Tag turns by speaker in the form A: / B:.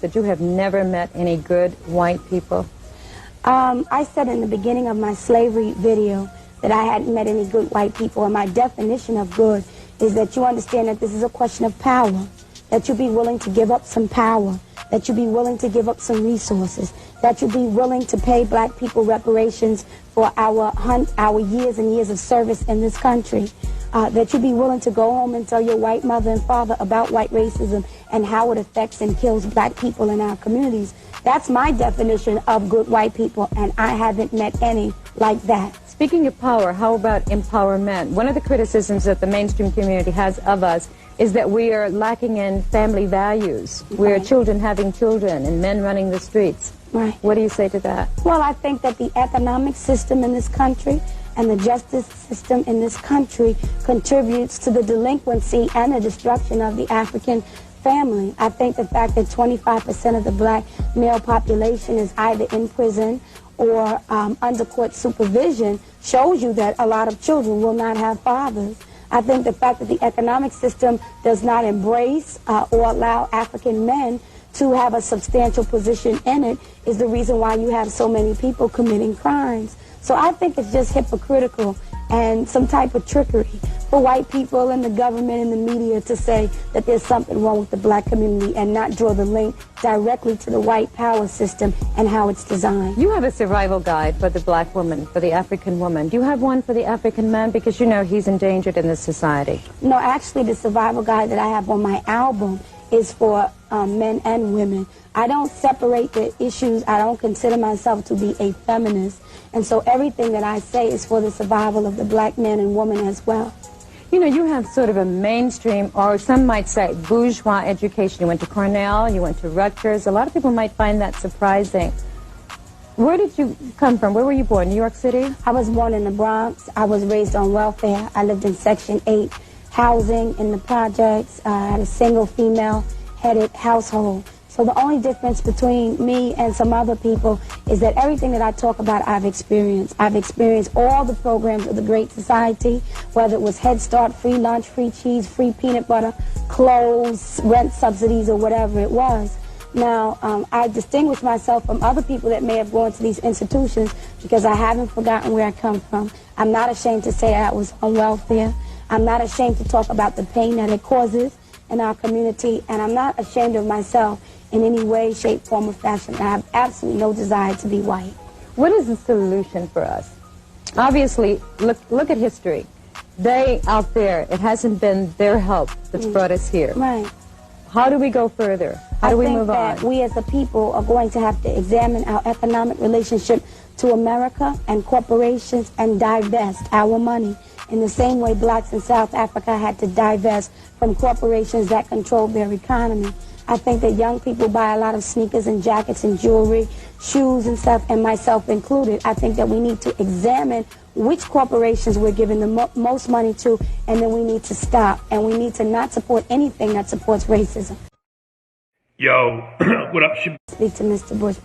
A: That you have never met any good white people?
B: I said in the beginning of my slavery video that I hadn't met any good white people, and my definition of good is that you understand that this is a question of power, that you be willing to give up some power, that you be willing to give up some resources, that you be willing to pay black people reparations for our years and years of service in this country, that you be willing to go home and tell your white mother and father about white racism and how it affects and kills black people in our communities. That's my definition of good white people, and I haven't met any like that.
A: Speaking of power, how about empowerment? One of the criticisms that the mainstream community has of us is that we are lacking in family values. We're children having children and men running the streets.
B: Right.
A: What do you say to that?
B: Well, I think that the economic system in this country and the justice system in this country contributes to the delinquency and the destruction of the African family. I think the fact that 25% of the black male population is either in prison or under court supervision shows you that a lot of children will not have fathers. I think the fact that the economic system does not embrace or allow African men to have a substantial position in it is the reason why you have so many people committing crimes. So I think it's just hypocritical and some type of trickery for white people and the government and the media to say that there's something wrong with the black community and not draw the link directly to the white power system and how it's designed.
A: You have a survival guide for the black woman, for the African woman. Do you have one for the African man? Because you know he's endangered in this society.
B: No, actually the survival guide that I have on my album is for men and women. I don't separate the issues. I don't consider myself to be a feminist. And so everything that I say is for the survival of the black man and woman as well.
A: You know, you have sort of a mainstream, or some might say bourgeois education. You went to Cornell, you went to Rutgers. A lot of people might find that surprising. Where did you come from? Where were you born? New York City?
B: I was born in the Bronx. I was raised on welfare. I lived in Section 8 housing in the projects. I had a single female-headed household. So the only difference between me and some other people is that everything that I talk about I've experienced. I've experienced all the programs of the Great Society, whether it was Head Start, free lunch, free cheese, free peanut butter, clothes, rent subsidies, or whatever it was. Now, I distinguish myself from other people that may have gone to these institutions because I haven't forgotten where I come from. I'm not ashamed to say I was on welfare. I'm not ashamed to talk about the pain that it causes in our community, and I'm not ashamed of myself in any way, shape, form, or fashion. I have absolutely no desire to be white.
A: What is the solution for us? Obviously, look at history. They out there, it hasn't been their help that's brought us here.
B: Right.
A: How do we go further? How do we move on?
B: I think that we as a people are going to have to examine our economic relationship to America and corporations and divest our money in the same way blacks in South Africa had to divest from corporations that controlled their economy. I think that young people buy a lot of sneakers and jackets and jewelry, shoes and stuff, and myself included. I think that we need to examine which corporations we're giving the most money to, and then we need to stop. And we need to not support anything that supports racism.
C: Yo, what up?
B: Speak to Mr. Bush.